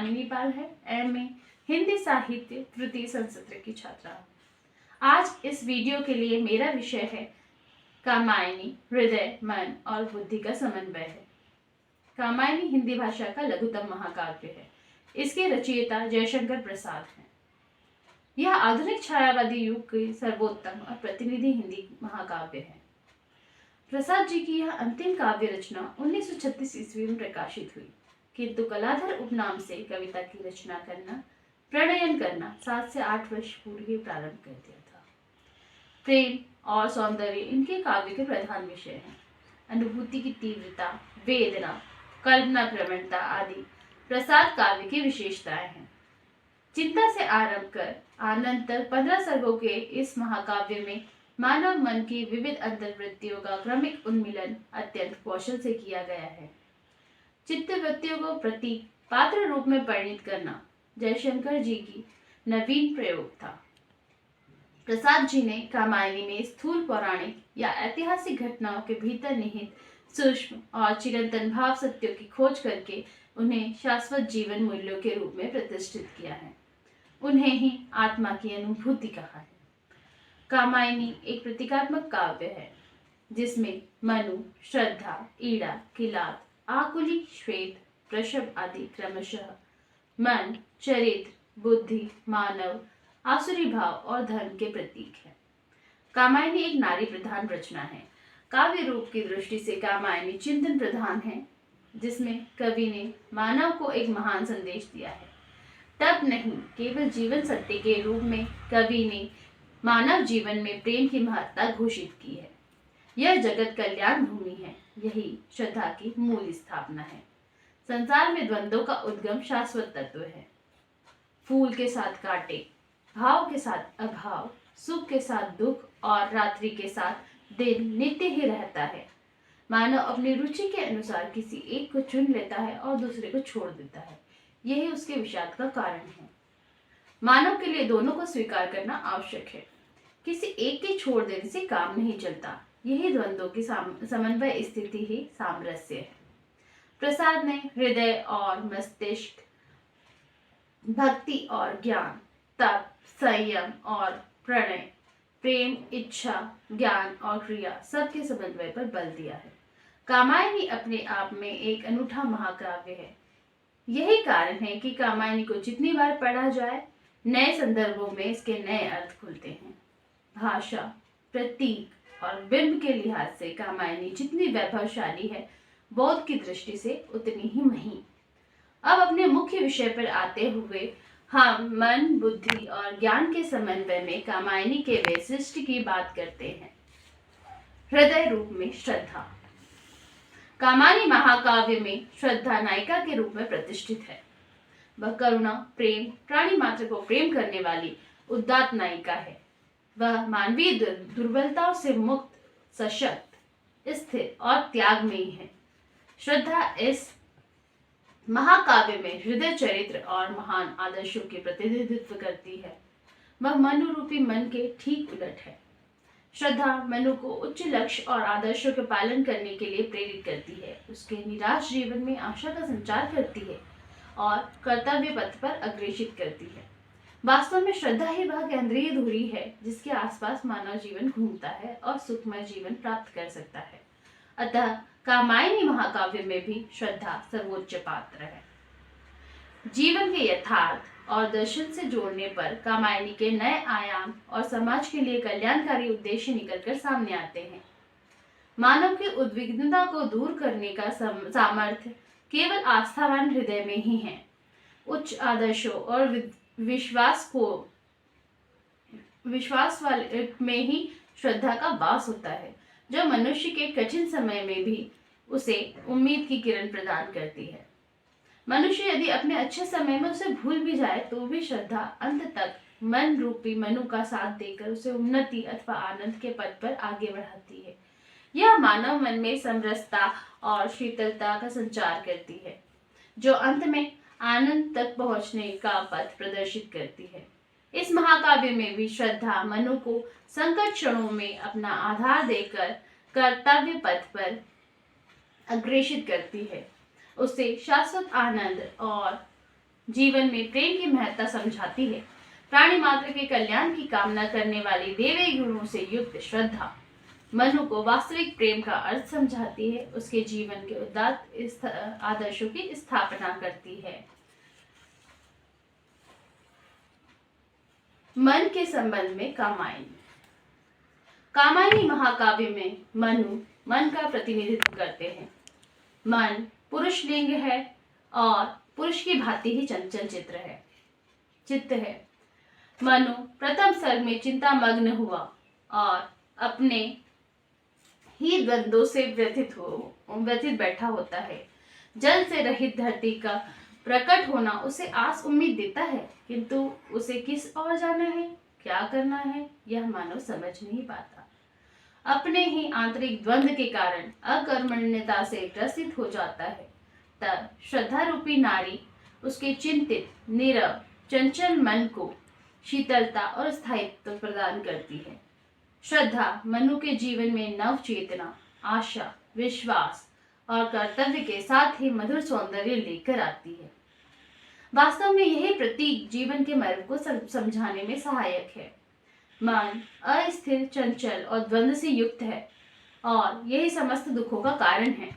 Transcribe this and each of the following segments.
कामिनी पाल है, एमए हिंदी साहित्य तृतीय संसत्र की छात्रा। आज इस वीडियो के लिए मेरा विषय है कामायनी हृदय, मन और बुद्धि का समन्वय है। कामायनी हिंदी भाषा का लघुतम महाकाव्य है। इसके रचयिता जयशंकर प्रसाद हैं। यह आधुनिक छायावादी युग की सर्वोत्तम और प्रतिनिधि हिंदी महाकाव्य है। प्रसाद जी की यह अंतिम काव्य रचना 1936 ईस्वी में प्रकाशित हुई, किंतु कलाधर उपनाम से कविता की रचना करना, प्रणयन करना 7 से 8 वर्ष पूर्व ही प्रारंभ कर दिया था। प्रेम और सौंदर्य इनके काव्य के प्रधान विषय हैं। अनुभूति की तीव्रता, वेदना, कल्पना प्रवणता आदि प्रसाद काव्य की विशेषताएं हैं। चिंता से आरंभ कर आनंद तक 15 सर्गों के इस महाकाव्य में मानव मन की विविध अंतर्वृत्तियों का क्रमिक उन्मिलन अत्यंत कौशल से किया गया है। चित्तवृत्तियों को प्रतीक पात्र रूप में परिणित करना जयशंकर जी की नवीन प्रयोग था। प्रसाद जी ने कामायनी में स्थूल पौराणिक या ऐतिहासिक घटनाओं के भीतर निहित सूक्ष्म और चिरंतन भाव सत्यों की खोज करके उन्हें शाश्वत जीवन मूल्यों के रूप में प्रतिष्ठित किया है। उन्हें ही आत्मा की अनुभूति कहा है। कामायनी एक प्रतीकात्मक काव्य है जिसमें मनु, श्रद्धा, ईड़ा, किलात, आकुली, श्वेत, वृषभ आदि क्रमशः मन, चरित्र, बुद्धि, मानव, आसुरी भाव और धर्म के प्रतीक है। कामायनी एक नारी प्रधान रचना है। काव्य रूप की दृष्टि से कामायनी चिंतन प्रधान है, जिसमें कवि ने मानव को एक महान संदेश दिया है। तब नहीं, केवल जीवन सत्य के रूप में कवि ने मानव जीवन में प्रेम की महत्ता घोषित की है। यह जगत कल्याण भूमि है। यही श्रद्धा की मूल स्थापना है। संसार में द्वंद्वों का उद्गम शाश्वत तत्व है। फूल के साथ कांटे, भाव के साथ अभाव, सुख के साथ दुख और रात्रि के साथ दिन नित्य ही रहता है। मानव अपनी रुचि के अनुसार किसी एक को चुन लेता है और दूसरे को छोड़ देता है। यही उसके विषाद का कारण है। मानव के लिए दोनों को स्वीकार करना आवश्यक है। किसी एक के छोड़ देने से काम नहीं चलता। यही द्वंद्वों की समन्वय स्थिति ही सामरस्य है। प्रसाद ने हृदय और मस्तिष्क, भक्ति और ज्ञान, तप, संयम और प्रणय, प्रेम, इच्छा, ज्ञान और क्रिया सबके समन्वय पर बल दिया है। कामायनी अपने आप में एक अनूठा महाकाव्य है। यही कारण है कि कामायनी को जितनी बार पढ़ा जाए, नए संदर्भों में इसके नए अर्थ खुलते हैं। भाषा, प्रतीक और बिंब के लिहाज से कामायनी जितनी वैभवशाली है, बौद्ध की दृष्टि से उतनी ही महीन। अब अपने मुख्य विषय पर आते हुए हम मन, बुद्धि और ज्ञान के समन्वय में कामायनी के वैशिष्ट्य की बात करते हैं। हृदय रूप में श्रद्धा। कामायनी महाकाव्य में श्रद्धा नायिका के रूप में प्रतिष्ठित है। वह करुणा, प्रेम, प्राणी मात्र को प्रेम करने वाली उदात्त नायिका है। वह मानवीय दुर्बलताओं से मुक्त, सशक्त, स्थिर और त्यागमयी है। श्रद्धा इस महाकाव्य में हृदय, चरित्र और महान आदर्शों के प्रतिनिधित्व करती है। वह मनु रूपी मन के ठीक उलट है। श्रद्धा मनु को उच्च लक्ष्य और आदर्शों के पालन करने के लिए प्रेरित करती है। उसके निराश जीवन में आशा का संचार करती है और कर्तव्य पथ पर अग्रेसित करती है। वास्तव में श्रद्धा ही वह केंद्रीय धुरी है जिसके आसपास मानव जीवन घूमता है और सुखमय जीवन प्राप्त कर सकता है। अतः कामायनी महाकाव्य में भी श्रद्धा सर्वोच्च पात्र है। जीवन के यथार्थ और दर्शन से जोड़ने पर कामायनी के नए आयाम और समाज के लिए कल्याणकारी उद्देश्य निकलकर सामने आते हैं। मानव की उद्विग्नता को दूर करने का सामर्थ्य केवल आस्थावान हृदय में ही है। उच्च आदर्शों और विश्वास वाले में ही श्रद्धा का वास होता है, जो मनुष्य के कठिन समय में भी उसे उम्मीद की किरण प्रदान करती है। मनुष्य यदि अपने अच्छे समय में उसे भूल भी जाए तो भी श्रद्धा अंत तक मन रूपी मनु का साथ देकर उसे उन्नति अथवा आनंद के पथ पर आगे बढ़ाती है। यह मानव मन में समरसता और शीतलता का संचार करती है, जो अंत में आनंद तक पहुंचने का पथ प्रदर्शित करती है। इस महाकाव्य में भी श्रद्धा मनु को संकट क्षणों में अपना आधार देकर कर्तव्य पथ पर अग्रेसित करती है, उसे शाश्वत आनंद और जीवन में प्रेम की महत्ता समझाती है। प्राणी मात्र के कल्याण की कामना करने वाली दैवी गुणों से युक्त श्रद्धा मनु को वास्तविक प्रेम का अर्थ समझाती है, उसके जीवन के उदात्त आदर्शों की स्थापना करती है। मन के संबंध में कामायनी। कामायनी महाकाव्य में मनु मन का प्रतिनिधित्व करते हैं। मन पुरुष लिंग है और पुरुष की भांति ही चंचल चित्त है। मनु प्रथम सर्ग में चिंता मग्न हुआ और अपने ही द्वंद्वों से व्यथित बैठा होता है। जल से रहित धरती का प्रकट होना उसे आस उम्मीद देता है, किंतु उसे किस ओर जाना है, क्या करना है, यह मानव समझ नहीं पाता। अपने ही आंतरिक द्वंद्व के कारण अकर्मण्यता से ग्रसित हो जाता है। तब श्रद्धा रूपी नारी उसके चिंतित, नीरव, चंचल मन को शीतलता और स्थायित्व प्रदान करती है। श्रद्धा मनु के जीवन में नव चेतना, आशा, विश्वास और कर्तव्य के साथ ही मधुर सौंदर्य लेकर आती है। वास्तव में यही प्रतीक जीवन के मर्म को समझाने में सहायक है। मन अस्थिर, चंचल और द्वंद्व से युक्त है और यही समस्त दुखों का कारण है।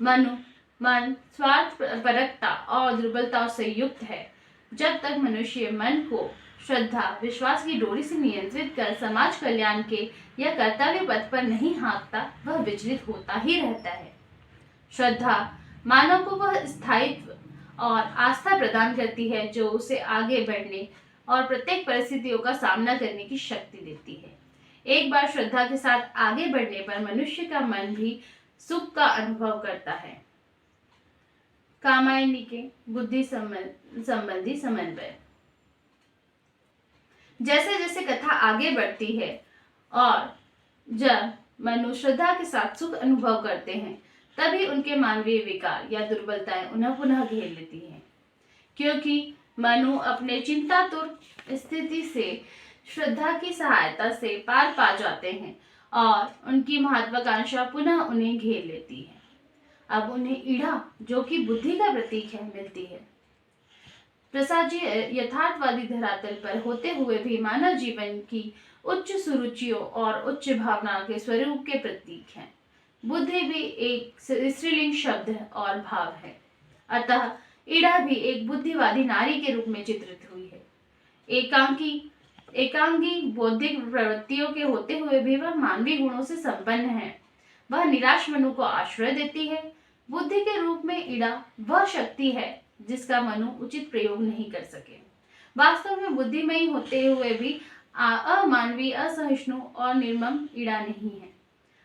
मन स्वार्थ परकता और दुर्बलता से युक्त है। जब तक मनुष्य मन को श्रद्धा, विश्वास की डोरी से नियंत्रित कर समाज कल्याण के या कर्तव्य पथ पर नहीं हाँकता, वह विचलित होता ही रहता है। श्रद्धा मानव को वह स्थायित्व और आस्था प्रदान करती है जो उसे आगे बढ़ने और प्रत्येक परिस्थितियों का सामना करने की शक्ति देती है। एक बार श्रद्धा के साथ आगे बढ़ने पर मनुष्य का मन भी सुख का अनुभव करता है। कामायनी के बुद्धि संबंधी समन्वय। जैसे जैसे कथा आगे बढ़ती है और जब मनु श्रद्धा के साथ सुख अनुभव करते हैं, तभी उनके मानवीय विकार या दुर्बलताएं उन्हें पुनः घेर लेती हैं। क्योंकि मनु अपने चिंतातुर स्थिति से श्रद्धा की सहायता से पार पा जाते हैं और उनकी महत्वाकांक्षा पुनः उन्हें घेर लेती है। अब उन्हें ईड़ा, जो कि बुद्धि का प्रतीक है, मिलती है। प्रसाद जी यथार्थवादी धरातल पर होते हुए भी मानव जीवन की उच्च सुरुचियों और उच्च भावना के स्वरूप के प्रतीक हैं। बुद्धि भी एक स्त्रीलिंग शब्द और भाव है, अतः ईड़ा भी एक बुद्धिवादी नारी के रूप में चित्रित हुई है। एकांगी बौद्धिक प्रवृत्तियों के होते हुए भी वह मानवीय गुणों से संपन्न है। वह निराश मनु को आश्रय देती है। बुद्धि के रूप में ईड़ा वह शक्ति है जिसका मनु उचित प्रयोग नहीं कर सके। वास्तव में बुद्धिमयी होते हुए भी अमानवीय, असहिष्णु और निर्मम ईड़ा नहीं है।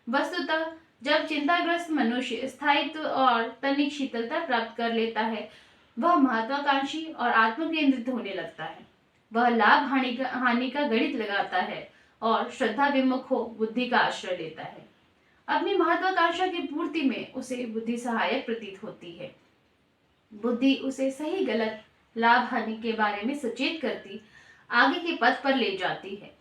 वस्तुतः जब चिंताग्रस्त मनुष्य स्थायित्व और तनिक शीतलता प्राप्त कर लेता है, वह महत्वाकांक्षी और आत्मकेंद्रित होने लगता है। वह लाभ हानि का गणित लगाता है और श्रद्धा विमुख हो बुद्धि का आश्रय लेता है। अपनी महत्वाकांक्षा की पूर्ति में उसे बुद्धि सहायक प्रतीत होती है। बुद्धि उसे सही गलत, लाभ हानि के बारे में सचेत करती आगे के पथ पर ले जाती है,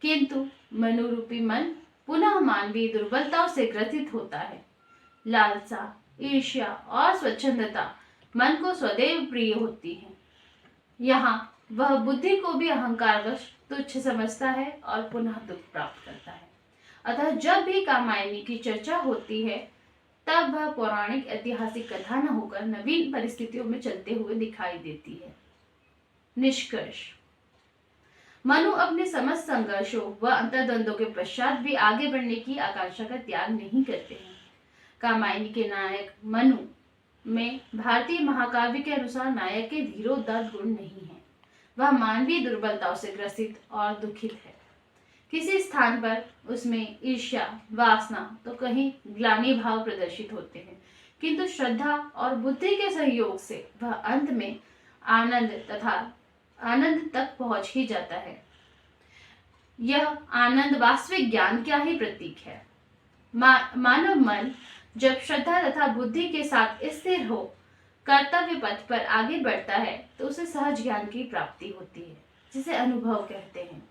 किंतु मनुरूपी मन पुनः मानवीय दुर्बलताओं से ग्रसित होता है। लालसा, ईर्ष्या और स्वच्छंदता मन को सदैव प्रिय होती है। यहाँ वह बुद्धि को भी अहंकारवश तुच्छ समझता है और पुनः दुख प्राप्त करता है। अतः जब भी कामायनी की चर्चा होती है, तब वह पौराणिक ऐतिहासिक कथा न होकर नवीन परिस्थितियों में चलते हुए दिखाई देती है। निष्कर्ष: मनु अपने समस्त संघर्षों व अंतर्द्वंद्वों के पश्चात भी आगे बढ़ने की आकांक्षा का त्याग नहीं करते हैं। कामायनी के नायक मनु में भारतीय महाकाव्य के अनुसार नायक के धीरोदात्त गुण नहीं है। वह मानवीय दुर्बलताओं से ग्रसित और दुखित है। किसी स्थान पर उसमें ईर्ष्या, वासना तो कहीं ग्लानि भाव प्रदर्शित होते हैं, किंतु श्रद्धा और बुद्धि के सहयोग से वह अंत में आनंद तक पहुंच ही जाता है। यह आनंद वास्तविक ज्ञान का ही प्रतीक है। मानव मन जब श्रद्धा तथा बुद्धि के साथ स्थिर हो कर्तव्य पथ पर आगे बढ़ता है, तो उसे सहज ज्ञान की प्राप्ति होती है, जिसे अनुभव कहते हैं।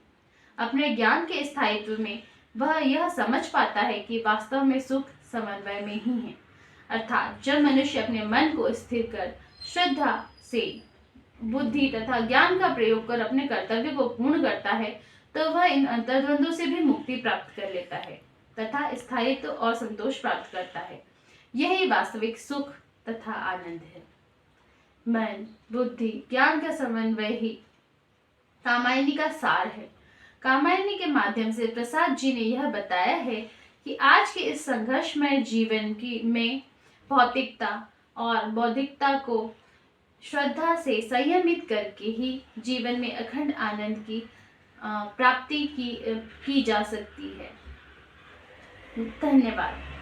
अपने ज्ञान के स्थायित्व में वह यह समझ पाता है कि वास्तव में सुख समन्वय में ही है। अर्थात जब मनुष्य अपने मन को स्थिर कर श्रद्धा से बुद्धि तथा ज्ञान का प्रयोग कर अपने कर्तव्य को पूर्ण करता है तो वह इन अंतर्द्वंदों से भी मुक्ति प्राप्त कर लेता है तथा स्थायित्व और संतोष प्राप्त करता है। यही वास्तविक सुख तथा आनंद है। मन, बुद्धि, ज्ञान का समन्वय ही कामायनी का सार है। कामायनी के माध्यम से प्रसाद जी ने यह बताया है कि आज के इस संघर्षमय जीवन में भौतिकता और बौद्धिकता को श्रद्धा से संयमित करके ही जीवन में अखंड आनंद की प्राप्ति की जा सकती है। धन्यवाद।